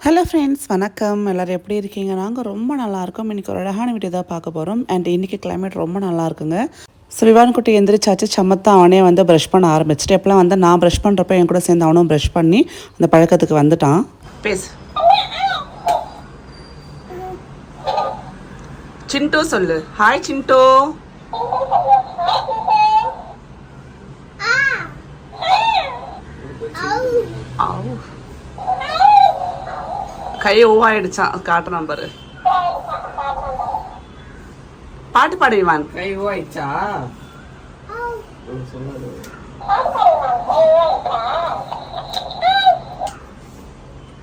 Hello friends, வணக்கம். எல்லோரும் எப்படி இருக்கீங்க? நாங்கள் ரொம்ப நல்லாயிருக்கோம். இன்றைக்கி ஒரு அழகான வீடியோ தான் பார்க்க போகிறோம். அண்ட் இன்றைக்கி கிளைமேட் ரொம்ப நல்லா இருக்குங்க. ஸோ விவான் குட்டி எந்திரிச்சாச்சு. சமத்தா அவனே வந்து ப்ரஷ் பண்ண ஆரம்பிச்சிட்டு, எப்போலாம் வந்து நான் ப்ரஷ் பண்ணுறப்ப என் கூட சேர்ந்து அவனும் ப்ரஷ் பண்ணி அந்த பழக்கத்துக்கு வந்துட்டான். பேசு சிண்டு, சொல்லு ஹாய் சிண்டு. கை ஓவாயிடுச்சான், காட்டுறான் பாரு. பாட்டு பாடுவான். கை ஓவாயிடுச்சா?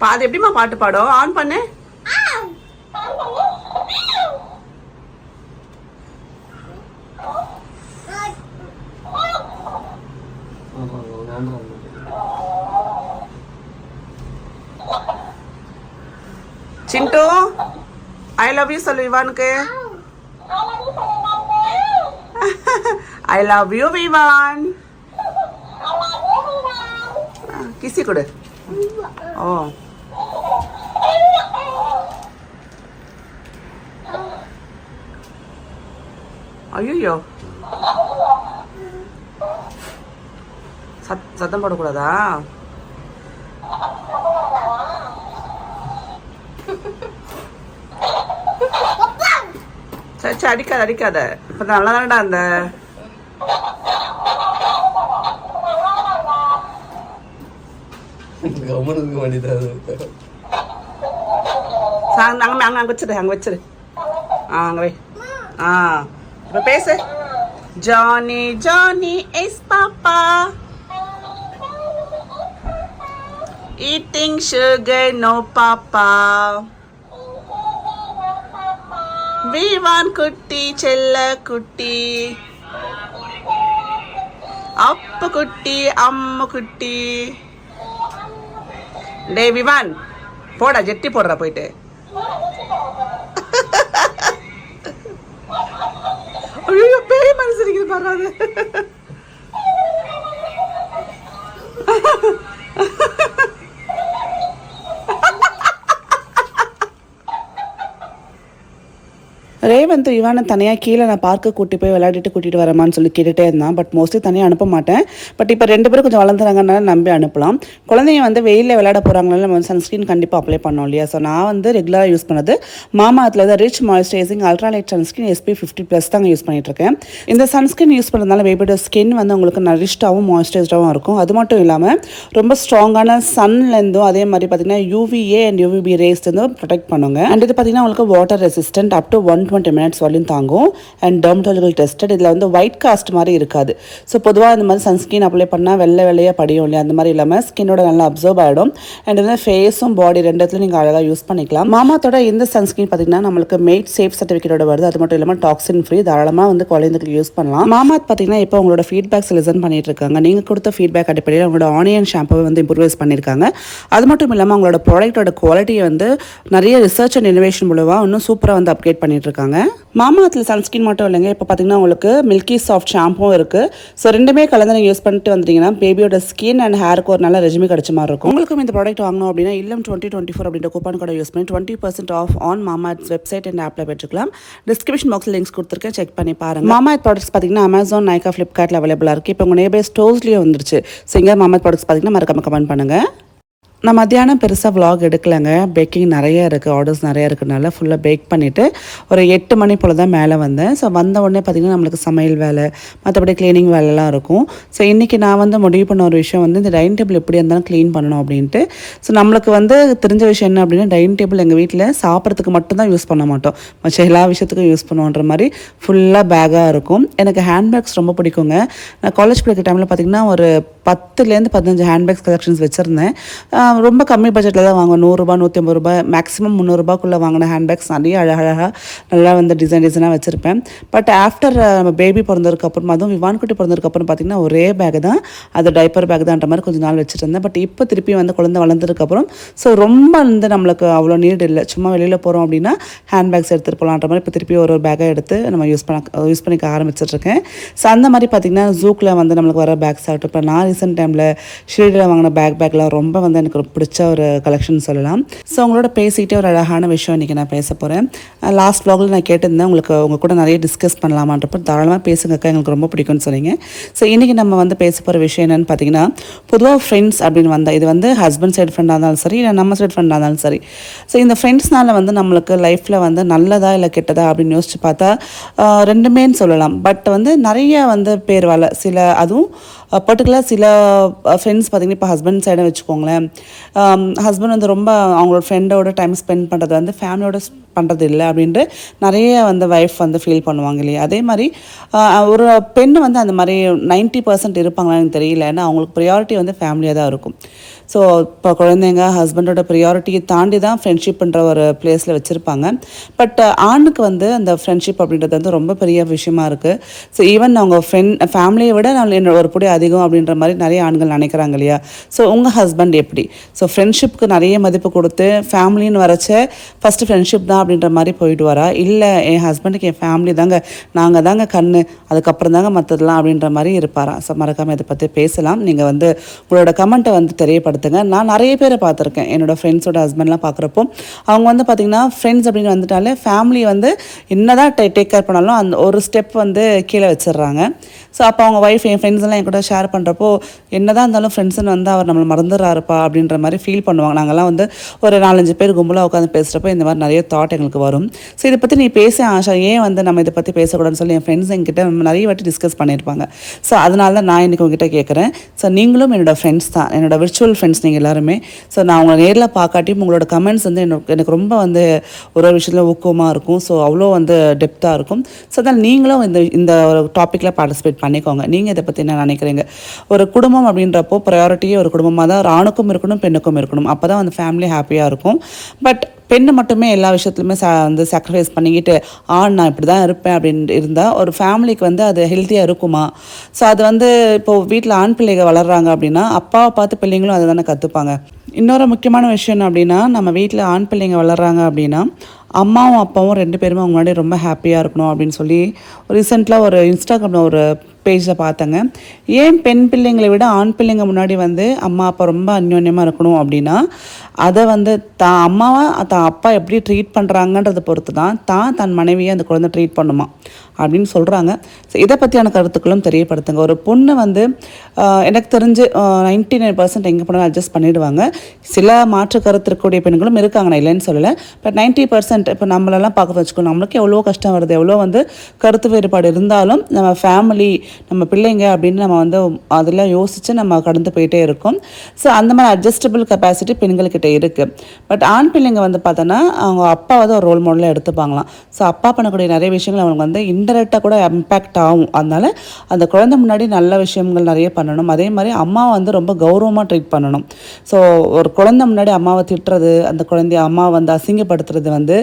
பாது எப்படிமா பாட்டு பாடும்? ஆன் பண்ணு. சிண்டு, ஐ லவ் யூ சொல்லு விவானுக்கு. I love you Vivaan. கிசி கொடு. ஓ ஐயோ, சத்தம் போடக்கூடாதா? சரி அடிக்காத அடிக்காத. இப்ப நல்லா தானடா அந்த அங்க வச்சிரு, அங்க வச்சிரு. அங்க வை. இப்ப பேசு. ஜானி ஜானி இஸ் பாப்பா eating sugar, no papa. Vivaan குட்டி செல்ல குட்டி, அப்பு குட்டி அம்மு குட்டி. டே விவான், போடா ஜெட்டி போடுறா போயிட்டு. ஐயோ, பேய் மனசு பாரு. ரேவந்த் இவானை தனியாக கீழே நான் பார்க்க கூட்டி போய் விளையாடிட்டு கூட்டிகிட்டு வரமான்னு சொல்லி கேட்டுகிட்டே இருந்தான். பட் மோஸ்ட்லி தனியாக அனுப்ப மாட்டேன். பட் இப்போ 2 பேரும் கொஞ்சம் வளர்ந்துறாங்கனால நம்பி அனுப்பலாம். குழந்தைங்க வந்து வெயிலில் விளையாட போகிறாங்கனால நம்ம வந்து சன்ஸ்க்ரீன் கண்டிப்பாக அப்ளை பண்ணோம் இல்லையா? ஸோ நான் வந்து ரெகுலராக யூஸ் பண்ணது மாமாத்தில் வந்து rich moisturising ultralight sunscreen SPF50+ தாங்க யூஸ் பண்ணிகிட்ருக்கேன். இந்த சன்ஸ்க்ரீன் யூஸ் பண்ணுறதுனால பேபியோட ஸ்கின் வந்து உங்களுக்கு நரிஷ்டாகவும் மாய்ஸ்சரைஸ்டாகவும் இருக்கும். அது மட்டும் இல்லாமல் ரொம்ப ஸ்ட்ராங்கான சன்லேருந்தும் அதே மாதிரி பார்த்திங்கன்னா UVA அண்ட் UVB ரேஸ்லேருந்தும் ப்ரொடெக்ட் பண்ணுங்க. அண்ட் இது பார்த்திங்கன்னா உங்களுக்கு water resistant up to 120 minutes வரையும் தாங்கும். And dermatological tested. இதில் வந்து ஒயிட் காஸ்ட் மாதிரி இருக்காது. ஸோ பொதுவாக இந்த மாதிரி சன்ஸ்கிரீன் அப்ளை பண்ணால் வெள்ளையாக படியும் இல்லையா? அந்த மாதிரி இல்லாமல் ஸ்கின்னோட நல்லா அப்சர்வ் ஆகிடும். அண்ட் வந்து ஃபேஸும் பாடி ரெண்டுத்துலையும் நீங்கள் அழகாக யூஸ் பண்ணிக்கலாம். மாமாத்தோட இந்த சன்ஸ்கிரீன் பார்த்தீங்கன்னா நம்மளுக்கு மேட் சேஃப் சர்டிஃபிகேட்டோட வருது. அது மட்டும் இல்லாமல் டாக்ஸின் ஃப்ரீ. தாராளமாக வந்து குழந்தைங்களுக்கு யூஸ் பண்ணலாம். மாமாத் பார்த்தீங்கன்னா இப்போ உங்களோட ஃபீட்பேக்ஸ் லிசன் பண்ணிட்டு இருக்காங்க. நீங்கள் கொடுத்த ஃபீட்பேக் அடிப்படையில் உங்களோட ஆனியன் ஷாம்புவை வந்து இம்ப்ரூவைஸ் பண்ணியிருக்காங்க. அது மட்டும் இல்லாமல் உங்களோட ப்ராடக்ட்டோட குவாலிட்டியை வந்து நிறைய ரிசர்ச் அண்ட் இனோவேஷன் மூலமாக இன்னும் சூப்பராக வந்து அப்டேட் பண்ணிட்டு இருக்காங்க. மாமாத்தில் சன்ஸ்கிரீன் மட்டும் இல்லைங்க, இப்போ பார்த்தீங்கன்னா உங்களுக்கு மில்கி சாஃப்ட் ஷாம்பும் இருக்குது. ஸோ ரெண்டுமே கலந்து நீங்கள் யூஸ் பண்ணிட்டு வந்தீங்கன்னா பேபியோட ஸ்கின் அண்ட் ஹேருக்கு ஒரு நல்ல ரெஜிமி கிடைச்ச மாதிரி இருக்கும். உங்களுக்கும் இந்த ப்ராடக்ட் வாங்கணும் அப்படின்னா இல்லம் 2024 அப்படின்ற கூப்பன் கோடை யூஸ் பண்ணி 20% off on Mamaearth website and ஆப்பில் பெற்றுக்கலாம். டிஸ்கிரிப்ஷன் பாக்ஸில் லிங்க்ஸ் கொடுத்துருக்கேன், செக் பண்ணி பாருங்க. மாமாத் ப்ராடக்ட்ஸ் பார்த்தீங்கன்னா அமேசான், நைக்கா, ஃப்ளிப்கார்ட்டில் அவைலபிளாக இருக்குது. இப்போ உங்கள் நேபர் ஸ்டோர்ஸ்லேயும் வந்துருச்சு. ஸோ இங்கே மாமாத் ப்ராடக்ட்ஸ் பார்த்தீங்கன்னா மறக்காம கமெண்ட் பண்ணுங்கள். நான் மத்தியானம் பெருசாக vlog எடுக்கலைங்க. பேக்கிங் நிறைய இருக்குது, ஆர்டர்ஸ் நிறையா இருக்கிறதுனால ஃபுல்லாக பேக் பண்ணிவிட்டு ஒரு 8 மணி போல் தான் மேலே வந்தேன். ஸோ வந்த உடனே பார்த்திங்கன்னா நம்மளுக்கு சமையல் வேலை, மற்றபடி க்ளீனிங் வேலைலாம் இருக்கும். ஸோ இன்றைக்கி நான் வந்து முடிவு பண்ண ஒரு விஷயம் வந்து இந்த டைனிங் டேபிள் எப்படி இருந்தாலும் க்ளீன் பண்ணணும் அப்படின்ட்டு. ஸோ நம்மளுக்கு வந்து தெரிஞ்ச விஷயம் என்ன அப்படின்னா, டைனிங் டேபிள் எங்கள் வீட்டில் சாப்பிட்றதுக்கு மட்டும்தான் யூஸ் பண்ண மாட்டோம், மற்ற எல்லா விஷயத்துக்கும் யூஸ் பண்ணுவோன்ற மாதிரி ஃபுல்லாக பேக்காக இருக்கும். எனக்கு ஹேண்ட்பேக்ஸ் ரொம்ப பிடிக்குங்க. நான் காலேஜ் படிக்கிற டைமில் பார்த்திங்கன்னா ஒரு 10லேருந்து 15 ஹேண்ட்பேக்ஸ் கலெக்ஷன்ஸ் வச்சுருந்தேன். ரொம்ப கம்மி பட்ஜெட்டில் தான் வாங்குவேன். 100 ரூபா 150 ரூபாய் மேக்ஸிமம் 300 ரூபாய்க்குள்ளே வாங்கின ஹேண்ட்பேக்ஸ் நிறைய அழகாக நல்லா வந்து டிசைனாக வச்சுருப்பேன். பட் ஆஃப்டர் நம்ம பேபி பிறந்ததுக்கப்புறம், அதுவும் விவான் குட்டி பிறந்ததுக்கப்புறம் பார்த்திங்கன்னா ஒரே பேக் தான், அது டைப்பர் பேக் தான்ன்ற மாதிரி கொஞ்சம் நாள் வச்சுட்டு இருந்தேன். பட் இப்போ திருப்பி வந்து குழந்தை வளர்ந்ததுக்கப்புறம் ஸோ ரொம்ப வந்து நம்மளுக்கு அவ்வளோ நீட் இல்லை. சும்மா வெளியில் போகிறோம் அப்படின்னா ஹேண்ட்பேக்ஸ் எடுத்துகிட்டு போகலான்ற மாதிரி இப்போ திருப்பி ஒரு பேக்கை எடுத்து நம்ம யூஸ் பண்ணிக்க ஆரம்பிச்சிட்ருக்கேன். ஸோ அந்த மாதிரி பார்த்திங்கன்னா ஜூக்கில் வந்து நம்மளுக்கு வர பேக்ஸ் ஆகட்டும். இப்போ நான் ரீசெண்ட் டைமில் ஷீல்டில் வாங்கின பேக்லாம் ரொம்ப வந்து எனக்கு ஒரு பிடிச்ச ஒரு கலெக்ஷன் சொல்லலாம். ஸோ உங்களோட பேசிகிட்டே ஒரு அழகான விஷயம் இன்றைக்கி நான் பேச போகிறேன். லாஸ்ட் வ்ளாகில் நான் கேட்டிருந்தேன் உங்கள் கூட நிறைய டிஸ்கஸ் பண்ணலாமான்றப்போ தாராளமாக பேசுங்கக்கா, எங்களுக்கு ரொம்ப பிடிக்கும்னு சொன்னீங்க. ஸோ இன்றைக்கி நம்ம வந்து பேச போகிற விஷயம் என்னென்னு பார்த்தீங்கன்னா, பொதுவாக ஃப்ரெண்ட்ஸ் அப்படின்னு வந்தால் இது வந்து ஹஸ்பண்ட் சைடு ஃப்ரெண்டாக இருந்தாலும் சரி, இல்லை நம்ம சைடு ஃப்ரெண்டாக இருந்தாலும் சரி, ஸோ இந்த ஃப்ரெண்ட்ஸ்னால வந்து நம்மளுக்கு லைஃப்பில் வந்து நல்லதா இல்லை கெட்டதா அப்படின்னு யோசிச்சு பார்த்தா ரெண்டுமேன்னு சொல்லலாம். பட் வந்து நிறைய வந்து பேர் சில அதுவும் பர்டிகுலர் சில ஃப்ரெண்ட்ஸ் பார்த்திங்கன்னா, இப்போ ஹஸ்பண்ட் சைடை வச்சுக்கோங்களேன், ஹஸ்பண்ட் வந்து ரொம்ப அவங்களோட ஃப்ரெண்டோட டைம் ஸ்பெண்ட் பண்ணுறது வந்து ஃபேமிலியோட பண்ணுறது இல்லை அப்படின்ட்டு நிறைய வந்து ஒய்ஃப் வந்து ஃபீல் பண்ணுவாங்க இல்லையா. அதே மாதிரி ஒரு பெண் வந்து அந்த மாதிரி 90% இருப்பாங்களான்னு தெரியல. ஏன்னா அவங்களுக்கு ப்ரியாரிட்டி வந்து ஃபேமிலியாக தான் இருக்கும். ஸோ இப்போ குழந்தைங்க ஹஸ்பண்டோட ப்ரியாரிட்டியை தாண்டி தான் ஃப்ரெண்ட்ஷிப்ன்ற ஒரு பிளேஸில் வச்சுருப்பாங்க. பட் ஆணுக்கு வந்து அந்த ஃப்ரெண்ட்ஷிப் அப்படின்றது வந்து ரொம்ப பெரிய விஷயமா இருக்குது. ஸோ ஈவன் அவங்க ஃபேமிலியை விட நான் ஒரு படி அதிகம் அப்படின்ற மாதிரி நிறைய ஆண்கள் நினைக்கிறாங்க இல்லையா. ஸோ உங்கள் ஹஸ்பண்ட் எப்படி? ஸோ ஃப்ரெண்ட்ஷிப்புக்கு நிறைய மதிப்பு கொடுத்து ஃபேமிலின்னு வரைச்ச ஃபஸ்ட்டு ஃப்ரெண்ட்ஷிப் தான் அப்படின்ற மாதிரி போயிட்டு வரா, இல்லை என் ஹஸ்பண்டுக்கு என் ஃபேமிலி தாங்க, நாங்கள் தாங்க கண்ணு, அதுக்கப்புறம் தாங்க மற்றதெல்லாம் அப்படின்ற மாதிரி இருப்பாரா? ஸோ மறக்காமல் இதை பற்றி பேசலாம். நீங்கள் வந்து உங்களோட கமெண்ட்டை வந்து தெரியப்படுத்துங்க. நான் நிறைய பேரை பார்த்துருக்கேன், என்னோடய ஃப்ரெண்ட்ஸோட ஹஸ்பண்ட்லாம் பார்க்குறப்போ அவங்க வந்து பார்த்திங்கன்னா ஃப்ரெண்ட்ஸ் அப்படின்னு வந்துட்டாலே ஃபேமிலி வந்து என்ன தான் டேக் கேர் பண்ணாலும் அந்த ஒரு ஸ்டெப் வந்து கீழே வச்சிடுறாங்க. ஸோ அப்போ அவங்க ஒய்ஃப் என் ஃப்ரெண்ட்ஸ்லாம் என் கூட ஷேர் பண்ணுறப்போ என்ன தான் இருந்தாலும் ஃப்ரெண்ட்ஸுன்னு வந்து அவர் நம்மளை மறந்துடுறாருப்பா அப்படின்ற மாதிரி ஃபீல் பண்ணுவாங்க. நாங்கள்லாம் வந்து ஒரு 4-5 பேர் கும்பலாக உட்காந்து பேசுகிறப்போ இந்த மாதிரி நிறைய தாட் எங்களுக்கு வரும். ஸோ இதை பற்றி நீ பேச ஆஷா, ஏன் வந்து நம்ம இதை பற்றி பேசக்கூடாதுன்னு சொல்லி என் ஃப்ரெண்ட்ஸ் என்கிட்ட நிறைய வாட்டி டிஸ்கஸ் பண்ணியிருப்பாங்க. ஸோ அதனால தான் நான் இன்றைக்கி உங்ககிட்ட கேட்குறேன். ஸோ நீங்களும் என்னோடய ஃப்ரெண்ட்ஸ் தான், என்னோடய விர்ச்சுவல் ஃப்ரெண்ட்ஸ் நீங்கள் எல்லாருமே. ஸோ நான் உங்களை நேரில் பார்க்காட்டியும் உங்களோட கமெண்ட்ஸ் வந்து எனக்கு ரொம்ப வந்து ஒரு விஷயத்தில் ஊக்கமாக இருக்கும். ஸோ அவ்வளோ வந்து டெப்த்தாக இருக்கும். ஸோ அதனால் நீங்களும் இந்த ஒரு டாப்பிக்கில் பார்ட்டிசிபேட் பண்ணிக்கோங்க. நீங்கள் இதை பற்றி என்ன நினைக்கிறீங்க? ஒரு குடும்பம் அப்படின்றப்போ ப்ரையாரிட்டியே ஒரு குடும்பமாக தான் ஒரு ஆணுக்கும் இருக்கணும், பெண்ணுக்கும் இருக்கணும். அப்போ தான் அந்த ஃபேமிலி ஹாப்பியாக இருக்கும். பட் பெண்ணு மட்டுமே எல்லா விஷயத்துலையுமே வந்து சாக்ரிஃபைஸ் பண்ணிக்கிட்டு நான் இப்படி தான் இருப்பேன் அப்படின்னு இருந்தால் ஒரு ஃபேமிலிக்கு வந்து அது ஹெல்த்தியாக இருக்குமா? ஸோ அது வந்து இப்போது வீட்டில் ஆண் பிள்ளைகள் வளர்கிறாங்க அப்படின்னா அப்பாவை பார்த்து பிள்ளைங்களும் அதை தானே கற்றுப்பாங்க. இன்னொரு முக்கியமான விஷயம் என்ன அப்படின்னா, நம்ம வீட்டில் ஆண் பிள்ளைங்க வளர்கிறாங்க அப்படின்னா அம்மாவும் அப்பாவும் 2 பேருமே அவங்க முன்னாடி ரொம்ப ஹாப்பியாக இருக்கணும் அப்படின்னு சொல்லி ரீசெண்டாக ஒரு இன்ஸ்டாகிராமில் ஒரு பேஜில் பார்த்தேங்க. ஏன் பெண் பிள்ளைங்களை விட ஆண் பிள்ளைங்க முன்னாடி வந்து அம்மா அப்பா ரொம்ப அந்யோன்யமாக இருக்கணும் அப்படின்னா, அதை வந்து தான் அம்மாவை தான் அப்பா எப்படி ட்ரீட் பண்ணுறாங்கன்றதை பொறுத்து தான் தன் மனைவியை அந்த குழந்தை ட்ரீட் பண்ணுமா அப்படின்னு சொல்கிறாங்க. ஸோ இதை பற்றியான கருத்துக்களும் தெரியப்படுத்துங்க. ஒரு பொண்ணு வந்து எனக்கு தெரிஞ்சு 99% எங்கே போனாலும் அட்ஜஸ்ட் பண்ணிவிடுவாங்க. சில மாற்று கருத்து இருக்கக்கூடிய பெண்களும் இருக்காங்க, நான் இல்லைன்னு சொல்லலை. பட் 90% இப்போ நம்மளெல்லாம் பார்க்க வச்சுக்கணும், நம்மளுக்கு எவ்வளோ கஷ்டம் வருது, எவ்வளோ வந்து கருத்து வேறுபாடு இருந்தாலும் நம்ம ஃபேமிலி நம்ம பிள்ளைங்க அப்படின்னு நம்ம வந்து அதெல்லாம் யோசித்து நம்ம கடந்து போயிட்டே இருக்கோம். ஸோ அந்த மாதிரி அட்ஜஸ்டபிள் கெப்பாசிட்டி பெண்கள்கிட்ட இருக்குது. பட் ஆண் பிள்ளைங்க வந்து பார்த்தோன்னா அவங்க அப்பா வந்து ஒரு ரோல் மாடலாக எடுத்துப்பாங்களாம். ஸோ அப்பா பண்ணக்கூடிய நிறைய விஷயங்கள் அவங்க வந்து இன்டெரக்டாக கூட இம்பேக்ட் ஆகும். அதனால் அந்த குழந்தை முன்னாடி நல்ல விஷயங்கள் நிறைய பண்ணணும். அதே மாதிரி அம்மாவை வந்து ரொம்ப கௌரவமாக ட்ரீட் பண்ணணும். ஸோ ஒரு குழந்தை முன்னாடி அம்மாவை திட்டுறது, அந்த குழந்தைய அம்மாவை வந்து அசிங்கப்படுத்துறது வந்து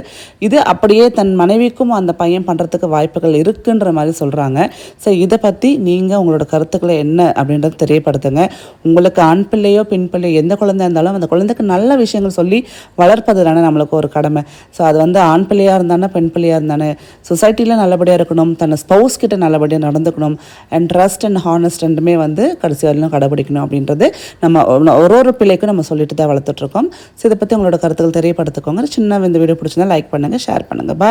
இது அப்படியே தன் மனைவிக்கும் அந்த பையன் பண்ணுறதுக்கு வாய்ப்புகள் இருக்குன்ற மாதிரி சொல்கிறாங்க. ஸோ இதை பற்றி நீங்கள் உங்களோட கருத்துக்களை என்ன அப்படின்றத தெரியப்படுத்துங்க. உங்களுக்கு ஆண் பிள்ளையோ பெண் பிள்ளையோ எந்த குழந்தை இருந்தாலும் அந்த குழந்தைக்கு நல்ல விஷயங்கள் சொல்லி வளர்ப்பது தானே நம்மளுக்கு ஒரு கடமை. ஸோ அது வந்து ஆண் பிள்ளையாக இருந்தானே பெண் பிள்ளையாக இருந்தானே சொசைட்டியில் நல்லபடியாக இருக்கணும், தன் ஸ்பௌஸ் கிட்ட நல்லபடியாக நடந்துக்கணும், அண்ட் ட்ரஸ்ட் அண்ட் ஹானஸ்ட் ரெண்டுமே வந்து கடைசி வரையிலும் கடைபிடிக்கணும் அப்படின்றது நம்ம ஒரு பிள்ளைக்கும் நம்ம சொல்லிட்டு தான் வளர்த்துட்ருக்கோம். ஸோ இதை பற்றி உங்களோட கருத்துக்கள் தெரியப்படுத்திக்கோங்க. சின்ன இந்த வீடியோ பிடிச்சிருந்தா லைக் பண்ணுங்கள், ஷேர் பண்ணுங்கள். பாய்.